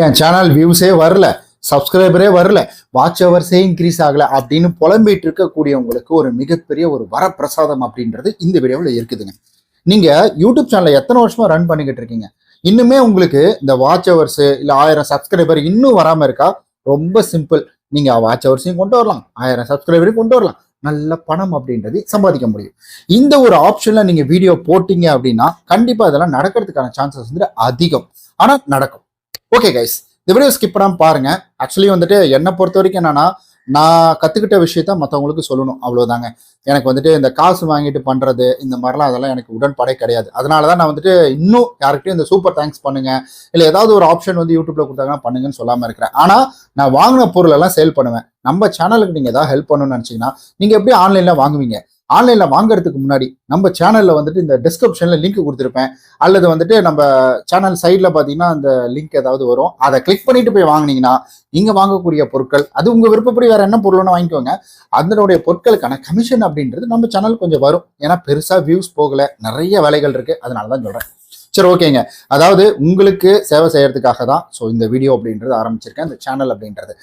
என் channel வியூஸே வரல, சப்ஸ்கிரைபரே வரல, watch ஹவர்ஸே increase ஆகல அப்படின்னு புலம்பிட்டு இருக்கக்கூடியவங்களுக்கு ஒரு மிகப்பெரிய ஒரு வரப்பிரசாதம் அப்படின்றது இந்த வீடியோவில் இருக்குதுங்க. நீங்க யூடியூப் சேனலை எத்தனை வருஷமா ரன் பண்ணிக்கிட்டு இருக்கீங்க? இன்னுமே உங்களுக்கு இந்த வாட்ச் ஹவர்ஸ் இல்ல 1000 சப்ஸ்கிரைபர் இன்னும் வராம இருக்கா? ரொம்ப சிம்பிள். நீங்க வாட்ச் ஹவர்ஸையும் கொண்டு வரலாம், 1000 சப்ஸ்கிரைபரையும் கொண்டு வரலாம், நல்ல பணம் அப்படின்றது சம்பாதிக்க முடியும். இந்த ஒரு ஆப்ஷன்ல நீங்க வீடியோ போட்டீங்க அப்படின்னா கண்டிப்பா இதெல்லாம் நடக்கிறதுக்கான சான்சஸ் வந்து அதிகம். ஆனா நடக்கும். ஓகே கைஸ், இந்த வீடியோ ஸ்கிப் பண்ணாம பாருங்க. ஆக்சுவலி வந்துட்டு என்னை பொறுத்த வரைக்கும் என்னன்னா, நான் கத்துக்கிட்ட விஷயத்த மற்றவங்களுக்கு சொல்லணும், அவ்வளவுதாங்க. எனக்கு வந்துட்டு இந்த காசு வாங்கிட்டு பண்றது இந்த மாதிரிலாம் அதெல்லாம் எனக்கு உடன்பாடே கிடையாது. அதனாலதான் நான் வந்துட்டு இன்னும் யாருக்கிட்டையும் இந்த சூப்பர் தேங்க்ஸ் பண்ணுங்க இல்ல ஏதாவது ஒரு ஆப்ஷன் வந்து யூடியூப்ல கொடுத்தாங்கன்னா பண்ணுங்கன்னு சொல்லாம இருக்கிறேன். ஆனா நான் வாங்கின பொருள் எல்லாம் சேல் பண்ணுவேன். நம்ம சேனலுக்கு நீங்க ஏதாவது ஹெல்ப் பண்ணணும்னு நினைச்சீங்கன்னா நீங்க எப்படி ஆன்லைன்ல வாங்குவீங்க? ஆன்லைன்ல வாங்குறதுக்கு முன்னாடி நம்ம சேனல்ல வந்துட்டு இந்த டிஸ்கிரிப்ஷன்ல லிங்க் கொடுத்துருப்பேன், அல்லது வந்துட்டு நம்ம சேனல் சைட்ல பாத்தீங்கன்னா அந்த லிங்க் ஏதாவது வரும், அதை கிளிக் பண்ணிட்டு போய் வாங்கினீங்கன்னா நீங்க வாங்கக்கூடிய பொருட்கள் அது உங்க விருப்பப்படி வேற என்ன பொருள்னு வாங்கிக்கோங்க. அதனுடைய பொருட்களுக்கான கமிஷன் அப்படின்றது நம்ம சேனல் கொஞ்சம் வரும். ஏன்னா பெருசா வியூஸ் போகல, நிறைய வேலைகள் இருக்கு, அதனாலதான் சொல்றேன். சரி, ஓகேங்க. அதாவது உங்களுக்கு சேவை செய்யறதுக்காக தான் இந்த வீடியோ அப்படின்றது ஆரம்பிச்சிருக்கேன், இந்த சேனல் அப்படின்றது.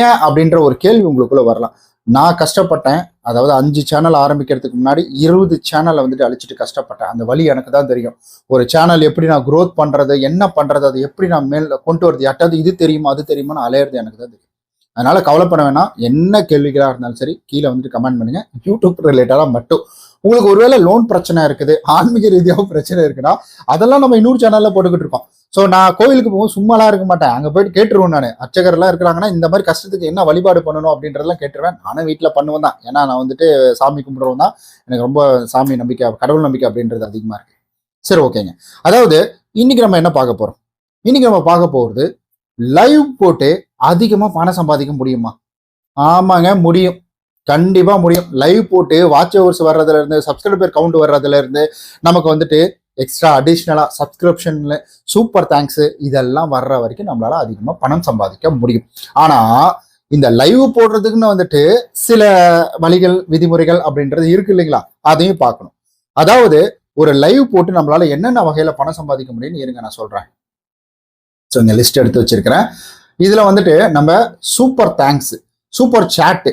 ஏன் அப்படின்ற ஒரு கேள்வி உங்களுக்குள்ள வரலாம். நான் கஷ்டப்பட்டேன். அதாவது 5 சேனல் ஆரம்பிக்கிறதுக்கு முன்னாடி 20 சேனலை வந்துட்டு அழிச்சிட்டு கஷ்டப்பட்டேன். அந்த வழி எனக்கு தான் தெரியும். ஒரு சேனல் எப்படி நான் க்ரோத் பண்றது, என்ன பண்றது, அதை எப்படி நான் மேல கொண்டு வரது, யாட்டாவது இது தெரியுமா அது தெரியுமான்னு அலையிறது எனக்கு தான் தெரியும். அதனால கவலைப்பட வேணாம். என்ன கேள்விகளாக இருந்தாலும் சரி கீழே வந்துட்டு கமெண்ட் பண்ணுங்க, யூடியூப் ரிலேட்டடாக மட்டும். உங்களுக்கு ஒருவேளை லோன் பிரச்சனை இருக்குது, ஆன்மீக ரீதியாக பிரச்சனை இருக்குன்னா அதெல்லாம் நம்ம இன்னொரு சேனல்ல போட்டுக்கிட்டு இருக்கோம். நான் கோவிலுக்கு போகும் சும்மாலாம் இருக்க மாட்டேன், அங்கே போயிட்டு கேட்டுருவேன். நான் அர்ச்சகர்லாம் இருக்கிறாங்கன்னா இந்த மாதிரி கஷ்டத்துக்கு என்ன வழிபாடு பண்ணணும் அப்படின்றதெல்லாம் கேட்டுருவேன். நானும் வீட்டில் பண்ணுவேன் தான். ஏன்னா நான் வந்துட்டு சாமி கும்பிடுறவன் தான். எனக்கு ரொம்ப சாமி நம்பிக்கை, கடவுள் நம்பிக்கை அப்படின்றது அதிகமாக இருக்கு. சரி, ஓகேங்க. அதாவது இன்னைக்கு நம்ம என்ன பார்க்க போறோம்? இன்னைக்கு நம்ம பார்க்க போகிறது லைவ் போட்டு அதிகமாக பணம் சம்பாதிக்க முடியுமா? ஆமாங்க, முடியும். கண்டிப்பா முடியும். லைவ் போட்டு வாட்ச் ஹவர்ஸ் வர்றதுல இருந்து, சப்ஸ்கிரைபர் கவுண்ட் வர்றதுல இருந்து, நமக்கு வந்துட்டு எக்ஸ்ட்ரா அடிஷ்னலா சப்ஸ்கிரிப்ஷன்ல சூப்பர் தேங்க்ஸ் இதெல்லாம் வர்ற வரைக்கும் நம்மளால அதிகமா பணம் சம்பாதிக்க முடியும். ஆனா இந்த லைவ் போடுறதுக்குன்னு வந்துட்டு சில வழிகள், விதிமுறைகள் அப்படின்றது இருக்கு இல்லைங்களா? அதையும் பார்க்கணும். அதாவது ஒரு லைவ் போட்டு நம்மளால என்னென்ன வகையில பணம் சம்பாதிக்க முடியும்னு இருங்க நான் சொல்றேன். இங்க லிஸ்ட் எடுத்து வச்சிருக்கிறேன். இதுல வந்துட்டு நம்ம super thanks, super chat,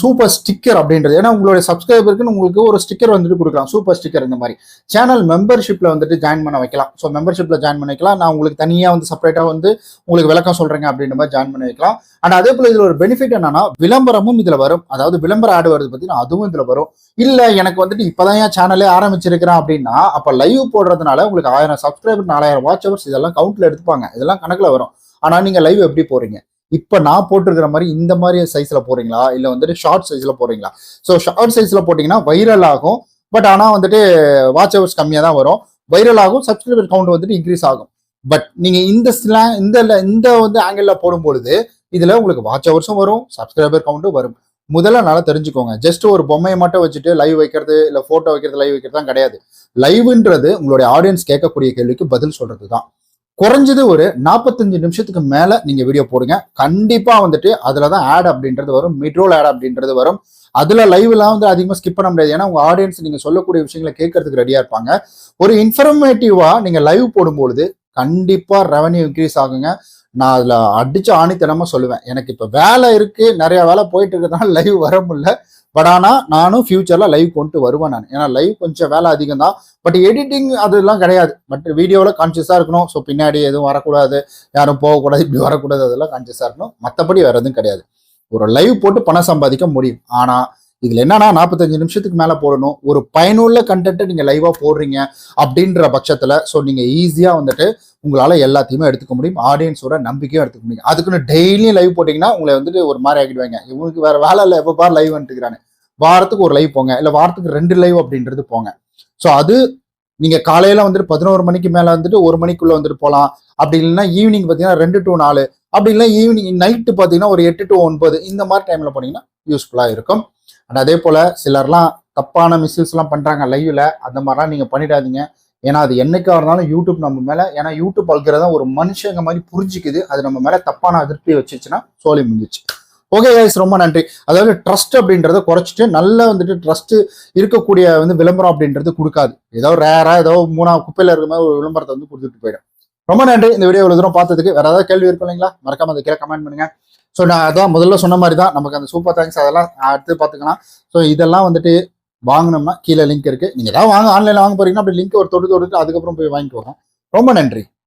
super sticker அப்படின்றது, ஏன்னா உங்களுடைய சப்ஸ்கிரைபருக்கு உங்களுக்கு ஒரு ஸ்டிக்கர் வந்துட்டு கொடுக்கலாம், சூப்பர் ஸ்டிக்கர். இந்த மாதிரி சேனல் மெம்பர்ஷிப்ல வந்துட்டு ஜாயின் பண்ண வைக்கலாம். மெம்பர்ஷிப்ல ஜாயின் பண்ண வைக்கலாம். நான் உங்களுக்கு தனியா வந்து செப்பரேட்டா வந்து உங்களுக்கு விளக்கம் சொல்றேங்க அப்படின்ற மாதிரி ஜாயின் பண்ணி வைக்கலாம். அண்ட் அதே போல இதுல ஒரு பெனிஃபிட் என்னன்னா விளம்பரமும் இதுல வரும். அதாவது விளம்பர ஆடு வருது பார்த்தீங்கன்னா அதுவும் இதுல வரும். இல்ல எனக்கு வந்துட்டு இப்பதான் என் சேனலே ஆரம்பிச்சிருக்கிறேன் அப்படின்னா அப்ப லைவ் போடுறதுனால உங்களுக்கு 1000 சப்ஸ்கிரைபர் 4000 வாட்ச் ஹவர்ஸ் இதெல்லாம் கவுண்ட்ல எடுத்துப்பாங்க, இதெல்லாம் கணக்குல வரும். ஆனா நீங்க லைவ் எப்படி போறீங்க? இப்ப நான் போட்டிருக்கிற மாதிரி இந்த மாதிரி சைஸ்ல போறீங்களா, இல்ல வந்துட்டு ஷார்ட் சைஸ்ல போறீங்களா? ஷார்ட் சைஸ்ல போட்டீங்கன்னா வைரல் ஆகும். பட் ஆனா வந்துட்டு வாட்ச் ஹவர்ஸ் கம்மியா தான் வரும். வைரல் ஆகும், சப்ஸ்கிரைபர் கவுண்ட் வந்துட்டு இன்க்ரீஸ் ஆகும். பட் நீங்க இந்த வந்து ஆங்கிள் போடும்பொழுது இதுல உங்களுக்கு வாட்ச் ஹவர்ஸும் வரும், சப்ஸ்கிரைபர் கவுண்ட்டும் வரும். முதல்ல நல்லா தெரிஞ்சுக்கோங்க. ஜஸ்ட் ஒரு பொம்மையை மட்டும் வச்சுட்டு லைவ் வைக்கிறது இல்ல போட்டோ வைக்கிறது லைவ் வைக்கிறது தான் கிடையாது. லைவ்ன்றது உங்களுடைய ஆடியன்ஸ் கேட்கக்கூடிய கேள்விக்கு பதில் சொல்றது தான். குறைஞ்சது ஒரு 45 நிமிஷத்துக்கு மேல நீங்க வீடியோ போடுங்க. கண்டிப்பா வந்துட்டு அதுலதான் ஆட் அப்படின்றது வரும், மிட்ரோல் ஆட் அப்படின்றது வரும். அதுல லைவ்லாம் வந்து அதிகமா ஸ்கிப் பண்ண முடியாது. ஏன்னா உங்க ஆடியன்ஸ் நீங்க சொல்லக்கூடிய விஷயங்களை கேட்கறதுக்கு ரெடியா இருப்பாங்க. ஒரு இன்ஃபர்மேட்டிவா நீங்க லைவ் போடும்பொழுது கண்டிப்பா ரெவன்யூ இன்க்ரீஸ் ஆகுங்க. நான் அதுல அடிச்சு ஆணித்தனமா சொல்லுவேன். எனக்கு இப்ப வேலை இருக்கு, நிறைய வேலை போயிட்டு இருக்கிறதுனால லைவ் வர முடியல. பட் ஆனா நானும் ஃபியூச்சர்ல லைவ் கொண்டு வருவேன் நான். ஏன்னா லைவ் கொஞ்சம் வேலை அதிகம் தான். பட் எடிட்டிங் அதெல்லாம் கிடையாது. பட் வீடியோவில் கான்சியஸா இருக்கணும். பின்னாடி எதுவும் வரக்கூடாது, யாரும் போகக்கூடாது, இப்படி வரக்கூடாது, அதெல்லாம் கான்சியஸா இருக்கணும். மற்றபடி வேற எதுவும் கிடையாது. ஒரு லைவ் போட்டு பணம் சம்பாதிக்க முடியும். ஆனா இதுல என்னன்னா 45 நிமிஷத்துக்கு மேல போடணும். ஒரு பயனுள்ள கண்டென்ட்டை நீங்க லைவா போடுறீங்க அப்படின்ற பட்சத்துல நீங்க ஈஸியா வந்துட்டு உங்களால எல்லாத்தையுமே எடுத்துக்க முடியும். ஆடியன்ஸோட நம்பிக்கையும் எடுத்துக்க முடியும். அதுக்குன்னு டெய்லியும் லைவ் போட்டீங்கன்னா உங்களை வந்துட்டு ஒரு மாதிரி ஆகிடுவாங்க. இவங்களுக்கு வேற வேலை இல்லை, எப்ப பார் லைவ் வந்துட்டுக்கிறானு. வாரத்துக்கு ஒரு லைவ் போங்க, இல்ல வாரத்துக்கு 2 லைவ் அப்படின்றது போங்க. அது நீங்க காலையில வந்துட்டு 11 மணிக்கு மேல வந்துட்டு 1 மணிக்குள்ள வந்துட்டு போகலாம். அப்படி இல்லைன்னா ஈவினிங் பாத்தீங்கன்னா 2 to 4, அப்படி இல்லைன்னா ஈவினிங் நைட்டு பாத்தீங்கன்னா ஒரு 8 to 9 இந்த மாதிரி டைம்ல போனீங்கன்னா யூஸ்ஃபுல்லா இருக்கும். அண்ட் அதே போல சிலர்லாம் தப்பான மிஸ்யூஸ் எல்லாம் பண்றாங்க லைவ்ல. அந்த மாதிரிலாம் நீங்க பண்ணிடாதீங்க. ஏன்னா அது என்னைக்கா இருந்தாலும் யூடியூப் நம்ம மேல, ஏன்னா யூடியூப் அல்கோரிதம் ஒரு மனுஷங்க மாதிரி புரிஞ்சுக்குது. அது நம்ம மேல தப்பான அதிருப்தி வச்சுச்சுன்னா சோலி முடிஞ்சிச்சு. ஓகே கைஸ், ரொம்ப நன்றி. அதாவது ட்ரஸ்ட் அப்படின்றத குறைச்சிட்டு நல்ல வந்துட்டு ட்ரஸ்ட் இருக்கக்கூடிய வந்து விளம்பரம் அப்படின்றது கொடுக்காது. ஏதோ ரேரா ஏதோ 3 குப்பையில இருக்கிற மாதிரி ஒரு விளம்பரத்தை வந்து கொடுத்துட்டு போயிடும். ரொம்ப நன்றி இந்த வீடியோ இவ்வளவு தூரம் பார்த்ததுக்கு. வேற ஏதாவது கேள்வி இருக்கும் இல்லைங்களா, மறக்காம அதை கீழே கமெண்ட் பண்ணுங்க. ஸோ நான் அதான் முதல்ல சொன்ன மாதிரி தான், நமக்கு அந்த சூப்பர் தேங்க்ஸ் அதெல்லாம் அடுத்து பார்த்துக்கலாம். ஸோ இதெல்லாம் வந்துட்டு வாங்கணும்னா கீழே லிங்க் இருக்கு. நீங்க ஏதாவது வாங்க ஆன்லைன்ல வாங்க போறீங்கன்னா அப்படி லிங்க் ஒரு தொட்டு அதுக்கப்புறம் போய் வாங்கிட்டு வாங்க. ரொம்ப நன்றி.